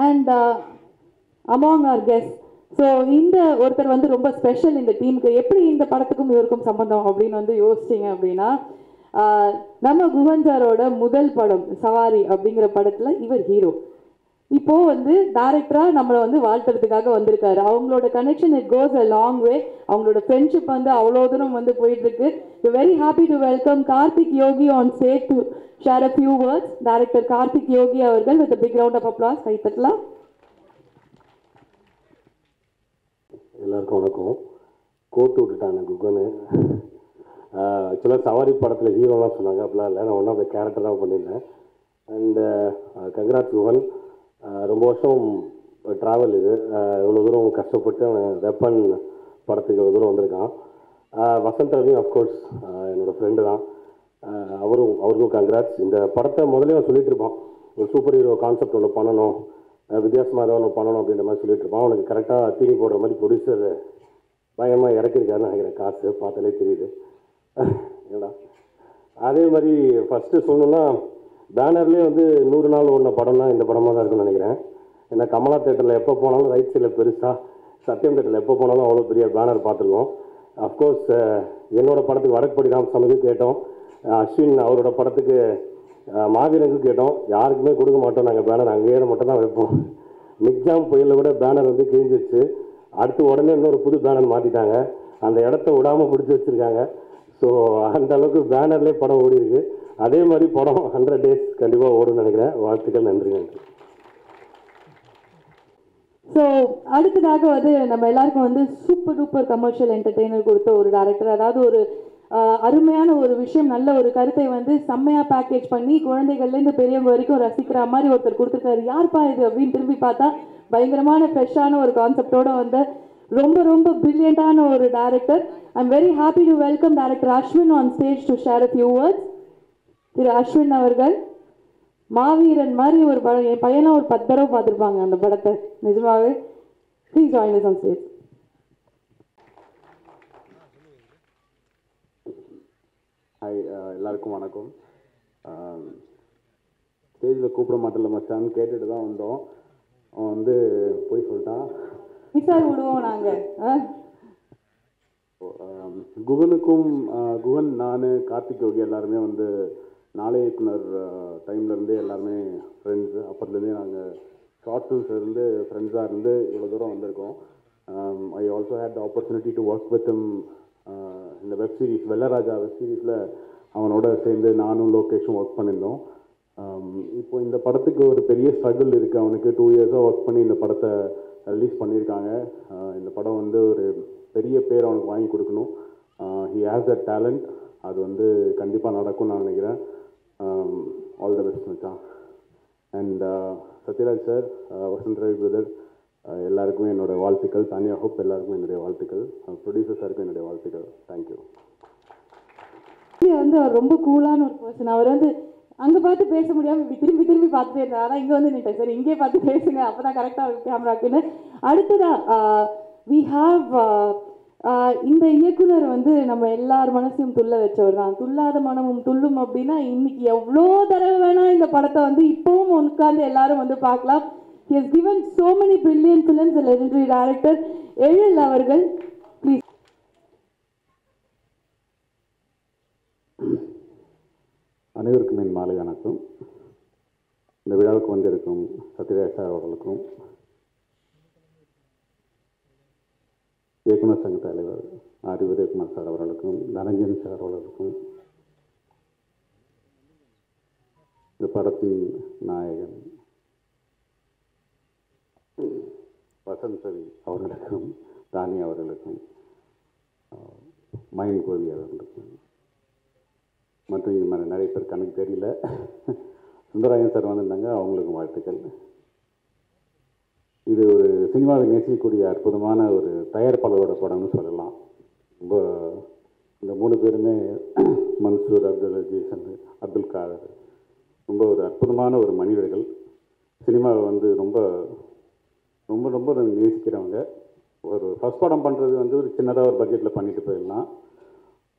And among our guest. So இந்த ஒருத்தர் வந்து ரொம்ப ஸ்பெஷல் இந்த டீமுக்கு. எப்படி இந்த படத்துக்கும் இவருக்கும் சம்பந்தம் அப்படின்னு வந்து யோசிச்சிங்க அப்படின்னா, நம்ம குஹன் சாரோட முதல் படம் சவாரி அப்படிங்கிற படத்தில் இவர் ஹீரோ. இப்போ வந்து டைரக்டரா நம்மளை வந்து வாழ்த்துறதுக்காக வந்திருக்காரு. அவங்களோட connection it goes a long way. அவங்களோட ஃப்ரெண்ட்ஷிப் வந்து அவ்வளோ தூரம் வந்து போயிட்டு இருக்கு. Very happy to welcome Karthik Yogi on stage to share a few words. Director Karthik Yogi அவர்கள் with big round of applause. கைத்தட்டலாம். எல்லாருக்கும் வணக்கம். கோட்டு விட்டுட்டாங்க குகனு. ஆக்சுவலாக சவாரி படத்தில் ஹீரோலாம் சொன்னாங்க, அப்படிலாம் இல்லை. நான் ஒன் ஆஃப் த கேரக்டர் தான் பண்ணியிருந்தேன். And congrats Guhan. ரொம்ப வருஷம் ட்ராவல் இது. இவ்வளோ தூரம் கஷ்டப்பட்டு அவன் வெப்பன் படத்துக்கு இவ்வளோ தூரம் வந்திருக்கான். வசந்த் ரவி அஃப்கோர்ஸ் என்னோடய ஃப்ரெண்டு தான். அவருக்கும் கங்க்ராட்ஸ். இந்த படத்தை முதலே அவன் சொல்லிட்டு இருப்பான், ஒரு சூப்பர் ஹீரோ கான்செப்ட் ஒன்று பண்ணணும், வித்தியாசமாக ஏதாவது ஒன்று பண்ணணும் அப்படின்ற மாதிரி சொல்லிட்டு இருப்பான். அவனுக்கு கரெக்டாக தீனி போடுற மாதிரி ப்ரொடியூசர் பயங்கரமாக இறக்கிருக்காருன்னு நினைக்கிறேன். காசு பார்த்தாலே தெரியுது. ஏடா அதே மாதிரி ஃபஸ்ட்டு சொல்லணுன்னா, பேனர்லேயே வந்து 100 நாள் ஓடின படம்னா இந்த படமாக தான் இருக்குன்னு நினைக்கிறேன். ஏன்னா கமலா தேட்டரில் எப்போ போனாலும் ரைட் சைடில் பெருசாக, சத்யம் தேட்டரில் எப்போ போனாலும் அவ்வளோ பெரிய பேனர் பார்த்துருக்கோம். அஃப்கோர்ஸ் என்னோடய படத்துக்கு வடக்குப்படி ராமசாமிக்கு கேட்டோம், அஸ்வின் அவரோட படத்துக்கு மாவீரனுக்கு கேட்டோம். யாருக்குமே கொடுக்க மாட்டோம் நாங்கள் பேனர், அங்கேயே மட்டும் தான் வைப்போம். நிக்ஜாம் புயலில் கூட பேனர் வந்து கிழிஞ்சிச்சு. அடுத்து உடனே இன்னொரு புது பேனர் மாற்றிட்டாங்க. அந்த இடத்த விடாமல் பிடிச்சி வச்சுருக்காங்க. ஸோ அந்த அளவுக்கு பேனர்லேயே படம் ஓடி இருக்கு. அதே மாதிரி படம் 100 days கண்டிப்பாக ஓடுன்னு நினைக்கிறேன். வாழ்த்துக்கள். நன்றி. ஸோ அடுத்ததாக வந்து நம்ம எல்லாருக்கும் வந்து சூப்பர் டூப்பர் கமர்ஷியல் என்டர்டெய்னர் கொடுத்த ஒரு டேரக்டர். அதாவது ஒரு அருமையான ஒரு விஷயம், நல்ல ஒரு கருத்தை வந்து செம்மையாக பேக்கேஜ் பண்ணி குழந்தைகள்லேருந்து பெரியவங்க வரைக்கும் ரசிக்கிற மாதிரி ஒருத்தர் கொடுத்துருக்காரு. யார்ப்பா இது அப்படின்னு திரும்பி பார்த்தா பயங்கரமான ஃப்ரெஷ்ஷான ஒரு கான்செப்டோடு வந்த ரொம்ப ரொம்ப பிரில்லியண்டான ஒரு director. I am very happy to welcome director Ashwin on stage to share a few words. திரு அஸ்வின் அவர்கள் மாவீரன் மாதிரி ஒரு படம், என் பையனும் ஒரு 10 தடவை பார்த்துருப்பாங்க அந்த படத்தை நிஜமாவே. Please join us on stage. Hi, எல்லாருக்கும் வணக்கம். ஸ்டேஜில் கூப்பிட மாட்டேன்ல மச்சான்னு கேட்டுட்டு தான் வந்தோம். அவன் வந்து போய் சொல்லிட்டான். மிஸ்ஸாக விடுவோம் நாங்கள். குகனுக்கும் குகன், நான், கார்த்திக் யோகி எல்லாருமே வந்து நாளை இயக்குனர் டைம்லேருந்தே எல்லாருமே ஃப்ரெண்ட்ஸு. அப்போதுலேருந்தே நாங்கள் ஷார்ட் ஃபிலிம்ஸ்லேருந்து ஃப்ரெண்ட்ஸாக இருந்து இவ்வளோ தூரம் வந்திருக்கோம். I also had the opportunity to work with him இந்த வெப் சீரிஸ், வெள்ளராஜா வெப் சீரிஸில் அவனோட சேர்ந்து நானும் லோகேஷும் ஒர்க் பண்ணியிருந்தோம். இப்போ இந்த படத்துக்கு ஒரு பெரிய ஸ்ட்ரகிள் இருக்குது அவனுக்கு. 2 இயர்ஸாக ஒர்க் பண்ணி இந்த படத்தை ரிலீஸ் பண்ணியிருக்காங்க. இந்த படம் வந்து ஒரு பெரிய பேர் அவனுக்கு வாங்கி கொடுக்கணும். He has a talent. அது வந்து கண்டிப்பாக நடக்கும்னு நான் நினைக்கிறேன். ஆல் த பெஸ்ட் மச்சான். And Sathyaraj sir, Vasanth Ravi brother எல்லாருக்குமே என்னோடய வாழ்த்துக்கள். தானியா ஹோப் எல்லாருக்கும் என்னுடைய வாழ்த்துக்கள். ப்ரொடியூசர் சாருக்கும் என்னுடைய வாழ்த்துக்கள். தேங்க்யூ. வந்து அவர் ரொம்ப கூலான ஒரு பர்சன். அவர் வந்து அங்கே பார்த்து பேச முடியாமல் இப்படி திரும்பி திரும்பி பார்த்துட்டே இருந்தார். ஆனால் இங்கே வந்து நின்ட்டேன், சரி இங்கே பார்த்து பேசுங்க, அப்போ தான் கரெக்டாக இருக்கும் கேமராக்குன்னு. அடுத்ததாக வி ஹாவ் இந்த இயக்குனர் வந்து நம்ம எல்லார் மனசையும் துள்ள வச்சவர் தான். துள்ளாத மனமும் துள்ளும் அப்படின்னா இன்னைக்கு எவ்வளோ தடவை வேணால் இந்த படத்தை வந்து இப்போவும் உட்காந்து எல்லாரும் வந்து பார்க்கலாம். He has given so many brilliant films. The legendary director எழில் அவர்கள், ப்ளீஸ். அனைவருக்கும் என் மாலை வணக்கம். இந்த விழாவுக்கு வந்திருக்கும் சத்யராஜ் சார் அவர்களுக்கும், இயக்குனர் சங்க தலைவர் ஆர் உதயகுமார் சார் அவர்களுக்கும், தனஞ்சன் சார் அவர்களுக்கும், இந்த படத்தின் நாயகன் வசந்த் ரவி அவர்களுக்கும், தானி அவர்களுக்கும், மயன் கோவி அவர்களுக்கும், மற்றும் இது மாதிரி நிறைய பேர் கணக்கு தெரியல. சுந்தராயன் சார் வந்திருந்தாங்க, அவங்களுக்கும் வாழ்த்துக்கள். இது ஒரு சினிமாவை நேசிக்கக்கூடிய அற்புதமான ஒரு தயாரிப்பாளரோட படம்னு சொல்லலாம். ரொம்ப இந்த 3 பேருமே மன்சூர், அப்துல் அஜீஸ், அப்துல் காதர், ரொம்ப ஒரு அற்புதமான ஒரு மனிதர்கள். சினிமாவை வந்து ரொம்ப ரொம்ப ரொம்ப நேசிக்கிறவங்க. ஒரு ஃபஸ்ட் படம் பண்ணுறது வந்து ஒரு சின்னதாக ஒரு பட்ஜெட்டில் பண்ணிட்டு போயிடலாம்.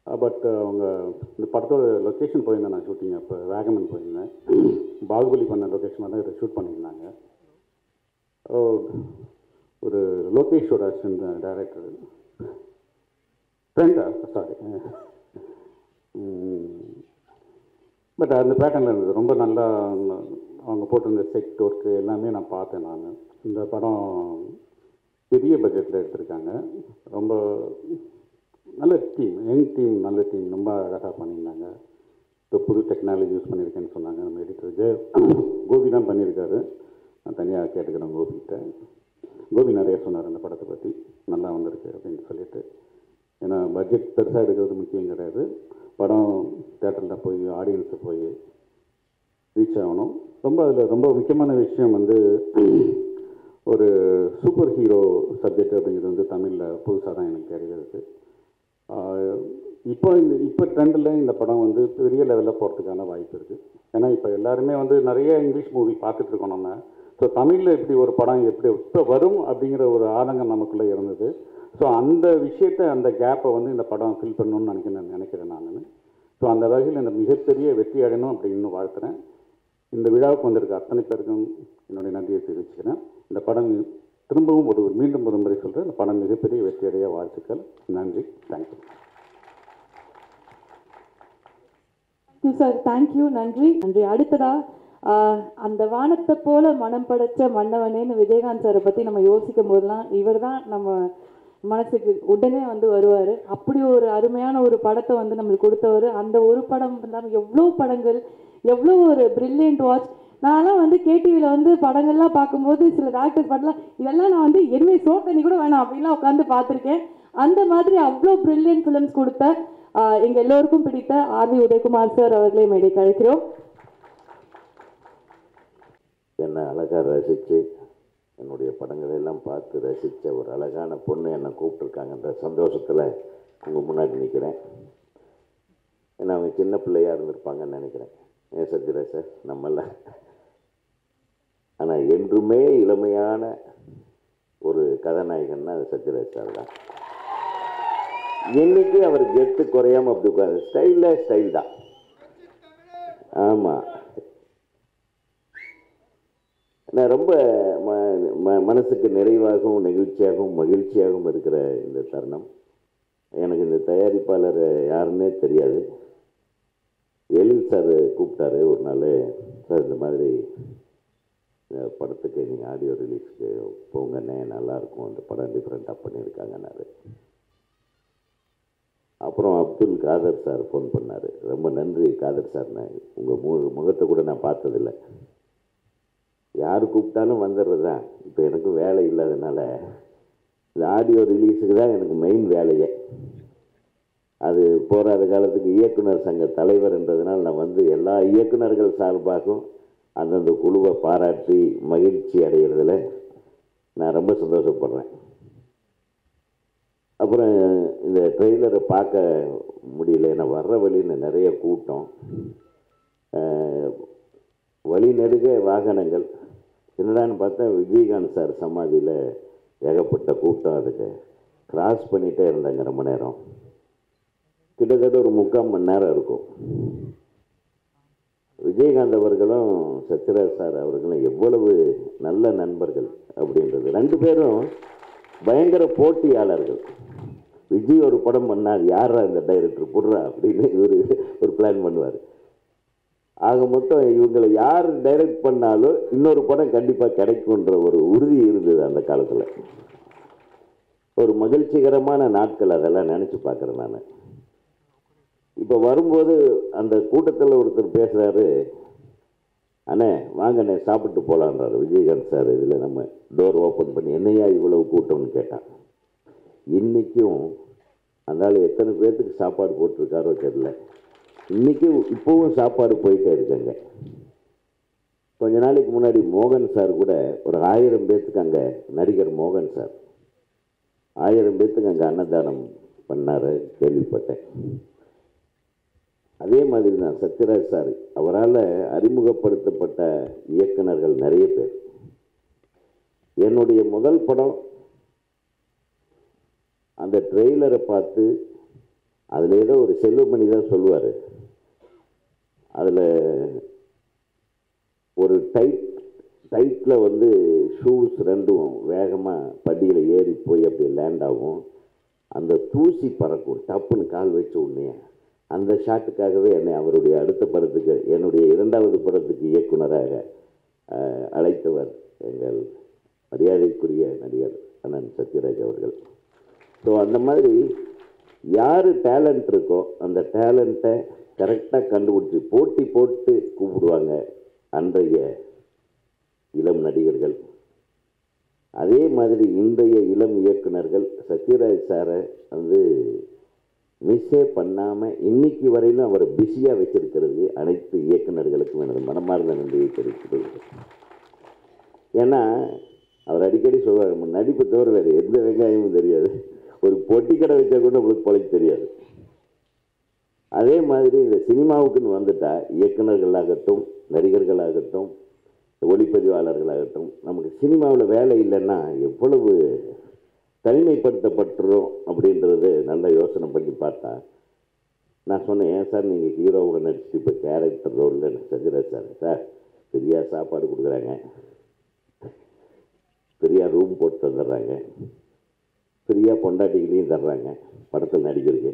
பட் அவங்க இந்த படத்தோட லொக்கேஷன் போயிருந்தேன் நான் ஷூட்டிங். அப்போ வேகமன் போயிருந்தேன். பாகுபலி பண்ண லொக்கேஷனில் தான் இதை ஷூட் பண்ணியிருந்தாங்க. ஒரு லோகேஷோட அசிஸ்டன்ட் டைரக்டர் ஃப்ரெண்டா சாரி. பட் அந்த பேட்டர்னில் இருந்தது ரொம்ப நல்லா. அவங்க போட்டிருந்த செட் ஒர்க்கு எல்லாமே நான் பார்த்தேன். நான் இந்த படம் பெரிய பட்ஜெட்டில் எடுத்திருக்காங்க. ரொம்ப நல்ல டீம், யங் டீம், நல்ல டீம், ரொம்ப அழகாக பண்ணியிருந்தாங்க. இப்போ புது டெக்னாலஜி யூஸ் பண்ணியிருக்கேன்னு சொன்னாங்க. நம்ம எடிட்டருக்கு கோபி தான் பண்ணியிருக்காரு. நான் தனியாக கேட்டுக்கிறேன் கோபிகிட்ட. கோபி நிறைய சொன்னார் அந்த படத்தை பற்றி, நல்லா வந்திருக்கு அப்படின்னு சொல்லிட்டு. ஏன்னா பட்ஜெட் பெருசாக எடுக்கிறது முக்கியம் கிடையாது, படம் தேட்டரில் போய் ஆடியன்ஸை போய் ரீச் ஆகணும். அதில் ரொம்ப முக்கியமான விஷயம் வந்து ஒரு சூப்பர் ஹீரோ சப்ஜெக்ட் அப்படிங்கிறது வந்து தமிழில் புதுசாக தான் எனக்கு தெரிகிறது. இப்போ ட்ரெண்டில் இந்த படம் வந்து பெரிய லெவலில் போகிறதுக்கான வாய்ப்பு இருக்குது. ஏன்னா இப்போ எல்லாருமே வந்து நிறைய இங்கிலீஷ் மூவி பார்த்துட்ருக்கோம் நம்ம. ஸோ தமிழில் இப்படி ஒரு படம் எப்படி இப்போ வரும் அப்படிங்கிற ஒரு ஆதங்கம் நமக்குள்ளே இருந்தது. ஸோ அந்த விஷயத்தை, அந்த கேப்பை வந்து இந்த படம் ஃபில் பண்ணணும்னு நினைக்கிறேன் நான். ஸோ அந்த வகையில் இந்த மிகப்பெரிய வெற்றி அடையணும் அப்படின்னு வாழ்த்துறேன். இந்த விழாவுக்கு வந்திருக்க அத்தனை பேருக்கும் என்னுடைய நன்றியை தெரிவிச்சுக்கிறேன். இந்த படம் திரும்பவும் மீண்டும் ஒரு முறை சொல்கிறேன், இந்த படம் மிகப்பெரிய வெற்றியடைய வாழ்த்துக்கள். நன்றி. தேங்க்யூ. Sir, thank you. நன்றி. அடுத்ததா அந்த வானத்தை போல மனம் படைச்ச மன்னவனேன்னு விஜயகாந்த் சாரை பற்றி நம்ம யோசிக்கும் போதெல்லாம் இவர் தான் நம்ம மனசுக்கு உடனே வந்து வருவார். அப்படி ஒரு அருமையான ஒரு படத்தை வந்து நம்மளுக்கு கொடுத்தவர். அந்த ஒரு படம் இல்லாமல் எவ்வளோ படங்கள், எவ்வளோ ஒரு பிரில்லியன்ட் வாட்ச். நான்லாம் வந்து கேடிவியில் வந்து படங்கள்லாம் பார்க்கும்போது சில ஆக்டர்ஸ் படம்லாம் இதெல்லாம் நான் வந்து எதுவுமே சோத்தனி கூட வேணாம் அப்படின்லாம் உட்காந்து பார்த்துருக்கேன். அந்த மாதிரி அவ்வளோ பிரில்லியன்ட் ஃபிலிம்ஸ் கொடுத்த எங்கள் எல்லோருக்கும் பிடித்த ஆர்வி உதயகுமார் சார் அவர்களே மேடைக்கு அழைக்கிறோம். என்னை அழகாக ரசித்து என்னுடைய படங்களை எல்லாம் பார்த்து ரசித்த ஒரு அழகான பொண்ணு என்னை கூப்பிட்ருக்காங்கன்ற சந்தோஷத்தில் உங்கள் முன்னாடி நிற்கிறேன். ஏன்னா அவங்க சின்ன பிள்ளையாக இருந்திருப்பாங்கன்னு நினைக்கிறேன். ஏன் சத்யராஜ் சார் நம்மள. ஆனால் என்றுமே இளமையான ஒரு கதாநாயகன்னா அது சத்யராஜ் சார் தான். இன்னைக்கு அவர் கெத்து குறையாமல் அப்படி உட்காந்து ஸ்டைல் தான். ஆமாம், நான் ரொம்ப மனசுக்கு நிறைவாகவும் நெகிழ்ச்சியாகவும் மகிழ்ச்சியாகவும் இருக்கிற இந்த தருணம். எனக்கு இந்த தயாரிப்பாளர் யாருன்னே தெரியாது. எழில் சார் கூப்பிட்டாரு ஒரு நாள், சார் இந்த மாதிரி படத்துக்கு நீங்கள் ஆடியோ ரிலீஸ்க்கு போங்கண்ணே, நல்லாயிருக்கும், அந்த படம் டிஃப்ரெண்ட்டாக பண்ணியிருக்காங்கன்னாரு. அப்புறம் அப்துல் காதர் சார் ஃபோன் பண்ணார். ரொம்ப நன்றி காதர் சார், நான் உங்கள் முகத்தை கூட நான் பார்த்ததில்லை, யார் கூப்பிட்டாலும் வந்துடுறது தான். இப்போ எனக்கு வேலை இல்லாதனால இந்த ஆடியோ ரிலீஸுக்கு தான் எனக்கு மெயின் வேலையே. அது போராத காலத்துக்கு இயக்குனர் சங்க தலைவர்ன்றதுனால் நான் வந்து எல்லா இயக்குநர்கள் சார்பாகவும் அந்தந்த குழுவை பாராட்டி மகிழ்ச்சி அடைகிறதுல நான் ரொம்ப சந்தோஷப்படுறேன். அப்புறம் இந்த ட்ரெய்லரை பார்க்க முடியல, ஏன்னா வர்ற வழியில் நிறைய கூட்டம், வழி நெடுக வாகனங்கள். என்னடான்னு பார்த்தா விஜயகாந்த் சார் சமாதியில் ஏகப்பட்ட கூட்டம். அதுக்கு கிராஸ் பண்ணிகிட்டே இருந்தாங்க ரொம்ப நேரம், கிட்டத்தட்ட ஒரு 3/4 மணி நேரம் இருக்கும். விஜயகாந்த் அவர்களும் சத்யராஜ் சார் அவர்களும் எவ்வளவு நல்ல நண்பர்கள் அப்படின்றது. 2 பேரும் பயங்கர போட்டியாளர்கள். விஜய் ஒரு படம் பண்ணார், யாரா இந்த டைரக்டர் போடுறா அப்படின்னு ஒரு பிளான் பண்ணுவார். ஆக மொத்தம் இவங்களை யார் டைரக்ட் பண்ணாலும் இன்னொரு படம் கண்டிப்பாக கிடைக்கும்ன்ற ஒரு உறுதி இருந்தது அந்த காலத்தில். ஒரு மகிழ்ச்சிகரமான நாட்கள் அதெல்லாம் நினச்சி பார்க்குறேன் நான். இப்போ வரும்போது அந்த கூட்டத்தில் ஒருத்தர் பேசுகிறாரு, அண்ணே வாங்கண்ணே சாப்பிட்டு போகலான்றார் விஜயகாந்த் சார். இதில் நம்ம டோர் ஓப்பன் பண்ணி என்னையா இவ்வளவு கூட்டம்னு கேட்டான். இன்றைக்கும் அந்த ஆள் எத்தனை பேர்த்துக்கு சாப்பாடு போட்டிருக்காரோ தெரியல. இன்றைக்கும் இப்போவும் சாப்பாடு போயிட்டே இருக்குங்க. கொஞ்ச நாளைக்கு முன்னாடி மோகன் சார் கூட ஒரு 1000 பேர்த்துக்கு அங்கே, நடிகர் மோகன் சார் 1000 பேர்த்துக்கு அங்கே அன்னதானம் பண்ணார் கேள்விப்பட்டேன். அதே மாதிரி தான் சத்யராஜ் சார், அவரால் அறிமுகப்படுத்தப்பட்ட இயக்குனர்கள் நிறைய பேர். என்னுடைய முதல் படம் அந்த ட்ரெய்லரை பார்த்து அதில் ஏதோ ஒரு செல்வமணி தான் சொல்லுவார், அதில் ஒரு டைட்டில் வந்து ஷூஸ் ஷூஸ் ரெண்டும் வேகமாக படியில் ஏறி போய் அப்படியே லேண்ட் ஆகும். அந்த தூசி பறக்கும், டப்புன்னு கால் வச்ச உடனே. அந்த ஷாட்டுக்காகவே என்னை அவருடைய அடுத்த படத்துக்கு, என்னுடைய 2வது படத்துக்கு இயக்குனராக அழைத்தவர் எங்கள் மரியாதைக்குரிய நடிகர் அண்ணன் சத்யராஜ் அவர்கள். ஸோ அந்த மாதிரி யார் டேலண்ட் இருக்கோ அந்த டேலண்ட்டை கரெக்டாக கண்டுபிடிச்சி போட்டி போட்டு கூப்பிடுவாங்க அன்றைய இளம் நடிகர்கள். அதே மாதிரி இன்றைய இளம் இயக்குனர்கள் சத்யராஜ் சாரை வந்து மிஸ்ஸே பண்ணாமல் இன்னைக்கு வரையிலும் அவரை பிஸியாக வச்சிருக்கிறது அனைத்து இயக்குநர்களுக்கும் எனது மனமார்ந்த நன்றியை தெரிவித்துக். ஏன்னா அவர் அடிக்கடி சொல்வார், நடிப்பு தவிர வேறு எந்த வெங்காயமும் தெரியாது, ஒரு பொட்டி கடை வச்சா கூட நம்மளுக்கு பொழைக்க தெரியாது. அதே மாதிரி இந்த சினிமாவுக்குன்னு வந்துட்டா இயக்குநர்களாகட்டும், நடிகர்களாகட்டும், ஒளிப்பதிவாளர்களாகட்டும், நமக்கு சினிமாவில் வேலை இல்லைன்னா எவ்வளவு தனிமைப்படுத்தப்பட்டுரும் அப்படின்றது நல்லா யோசனை பண்ணி பார்த்தா. நான் சொன்னேன், ஏன் சார் நீங்கள் ஹீரோவோட நடிச்சுட்டு இப்போ கேரக்டர் ரோலில் சத்யராஜ் சார் ஃப்ரீயாக சாப்பாடு கொடுக்குறாங்க, ஃப்ரீயாக ரூம் போட்டு தந்துடுறாங்க, ஃப்ரீயாக பொண்டாட்டிகளையும் தர்றாங்க, படத்தில் நடிக்கிறதுக்கு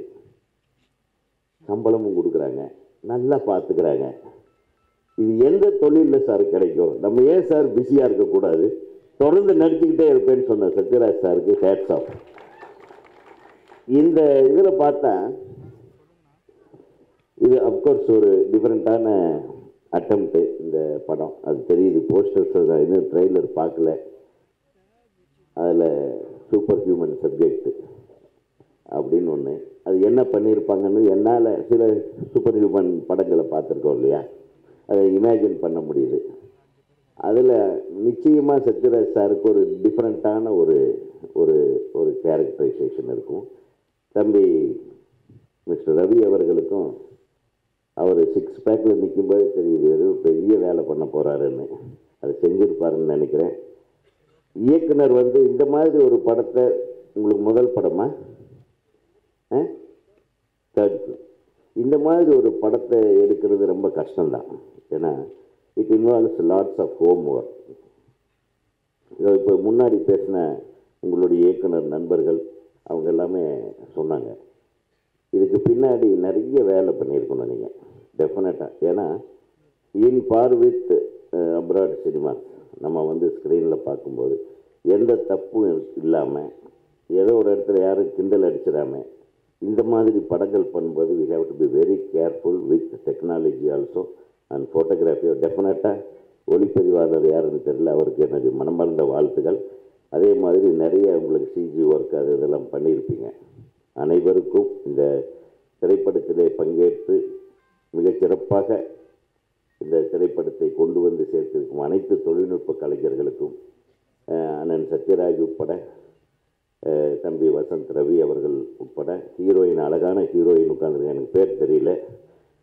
சம்பளமும் கொடுக்குறாங்க, நல்லா பார்த்துக்கிறாங்க, இது எந்த தொழிலில் சார் கிடைக்கும்? நம்ம ஏன் சார் பிஸியாக இருக்கக்கூடாது, தொடர்ந்து நடிச்சுக்கிட்டே இருப்பேன்னு சொன்ன சத்யராஜ் சாருக்கு ஹேட்ஸ் ஆஃப். இந்த இதில் பார்த்தா இது அப்கோர்ஸ் ஒரு டிஃப்ரெண்ட்டான அட்டம்ப்ட்டு இந்த படம், அது தெரியுது. போஸ்டர்ஸ் இன்னும் ட்ரெய்லர் பார்க்கல. அதில் சூப்பர் ஹியூமன் சப்ஜெக்ட் அப்படின்னு ஒன்று, அது என்ன பண்ணியிருப்பாங்கன்னு என்னால் சில சூப்பர் ஹியூமன் படங்களை பார்த்துருக்கோம் இல்லையா, அதை இமேஜின் பண்ண முடியுது. அதில் நிச்சயமாக சத்யராஜ் சாருக்கு ஒரு டிஃப்ரெண்ட்டான ஒரு ஒரு ஒரு கேரக்டரைசேஷன் இருக்கும். தம்பி மிஸ்டர் ரவி அவர்களுக்கும் அவர் 6 பேக்கில் நிற்கும்போது தெரியுது எதுவும் பெரிய வேலை பண்ண போகிறாருன்னு, அதை செஞ்சுருப்பாருன்னு நினைக்கிறேன். இயக்குனர் வந்து இந்த மாதிரி ஒரு படத்தை, உங்களுக்கு முதல் படமா தேர்ட், இந்த மாதிரி ஒரு படத்தை எடுக்கிறது ரொம்ப கஷ்டம்தான். ஏன்னா it involves lots of homework. இப்போ முன்னாடி பேசின உங்களுடைய இயக்குனர் நண்பர்கள் அவங்க எல்லாமே சொன்னாங்க, இதுக்கு பின்னாடி நிறைய வேலை பண்ணியிருக்கணும் நீங்கள் டெஃபினட்டாக. ஏன்னா இன் பார் வித் அப்ராட் சினிமா நம்ம வந்து ஸ்க்ரீனில் பார்க்கும்போது எந்த தப்பும் இல்லாமல், ஏதோ ஒரு இடத்துல யாரும் கிண்டல் அடிச்சிடாமல் இந்த மாதிரி படங்கள் பண்ணும்போது we have to be very careful with technology also and photography. டெஃபினட்டாக ஒளிப்பதிவாளர் யாருன்னு தெரியல, அவருக்கு எனக்கு மனமார்ந்த வாழ்த்துக்கள். அதே மாதிரி நிறைய உங்களுக்கு சிஜி ஒர்க் அது இதெல்லாம் பண்ணியிருப்பீங்க. அனைவருக்கும் இந்த திரைப்படத்திலே பங்கேற்று மிகச்சிறப்பாக இந்த திரைப்படத்தை கொண்டு வந்து சேர்த்திருக்கும் அனைத்து தொழில்நுட்ப கலைஞர்களுக்கும், அண்ணன் சத்யராஜ் உட்பட, தம்பி வசந்த் ரவி அவர்கள் உட்பட, ஹீரோயின், அழகான ஹீரோயின் உட்காந்துருக்கேன், எனக்கு பேர் தெரியல,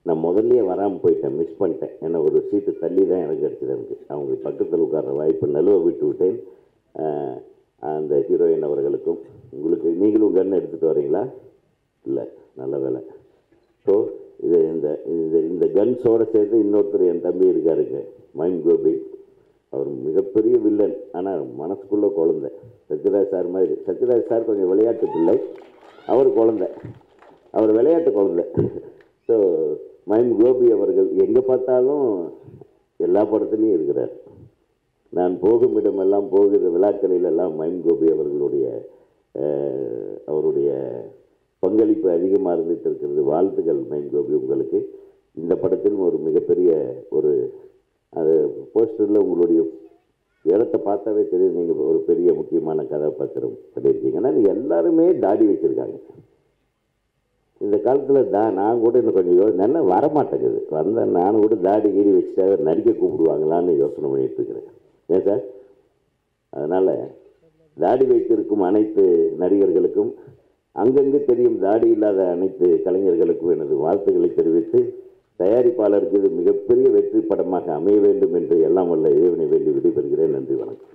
நான் முதல்லையே வராமல் போயிட்டேன், மிஸ் பண்ணிட்டேன். ஏன்னா ஒரு சீட்டு தள்ளி தான் எனக்கு கிடச்சிது. எனக்கு அவங்க பக்கத்தில் உட்கார்ற வாய்ப்பு நழுவ விட்டு விட்டேன். அந்த ஹீரோயின் அவர்களுக்கும், உங்களுக்கு நீங்களும் கன் எடுத்துகிட்டு வரீங்களா? இல்லை, நல்ல வேலை. ஸோ இது இந்த இந்த இந்த கன்ஸோடு சேர்த்து இன்னொருத்தர் என் தம்பி இருக்காருங்க, மைம் கோபி. அவர் மிகப்பெரிய வில்லன், ஆனால் மனசுக்குள்ளே குழந்தை. சத்யராஜ் சார் மாதிரி. சத்யராஜ் சார் கொஞ்சம் விளையாட்டு பிள்ளை, அவர் குழந்தை, அவர் விளையாட்டு குழந்தை. ஸோ மைம் கோபி அவர்கள் எங்கே பார்த்தாலும் எல்லா படத்துலையும் இருக்கிறார். நான் போகும் இடமெல்லாம், போகிற விழாக்களிலெல்லாம் மைம் கோபி அவர்களுடைய அவருடைய பங்களிப்பு அதிகமாக இருந்துட்டு இருக்கிறது. வாழ்த்துக்கள் மைம் கோபி உங்களுக்கு. இந்த படத்தில் ஒரு மிகப்பெரிய ஒரு அது போஸ்டரில் உங்களுடைய இடத்த பார்த்தாவே தெரியுது, நீங்கள் ஒரு பெரிய முக்கியமான கதாபாத்திரம் பண்ணியிருக்கீங்க. ஆனால் எல்லாருமே தாடி வச்சுருக்காங்க இந்த காலத்தில். நான் கூட இன்னும் கொஞ்சம் நல்லா வரமாட்டேங்குது. வந்தால் நானும் கூட தாடி கீடி வச்சுட்டாக நடிக்க கூப்பிடுவாங்களான்னு யோசனை பண்ணிகிட்டு இருக்கிறேன். ஏன் சார்? அதனால் தாடி வைத்திருக்கும் அனைத்து நடிகர்களுக்கும், அங்கங்கே தெரியும் தாடி இல்லாத அனைத்து கலைஞர்களுக்கும் எனது வாழ்த்துக்களை தெரிவித்து, தயாரிப்பாளருக்கு இது மிகப்பெரிய வெற்றி படமாக அமைய வேண்டும் என்று எல்லாம் வல்ல இறைவனை வேண்டி விடைபெறுகிறேன். நன்றி, வணக்கம்.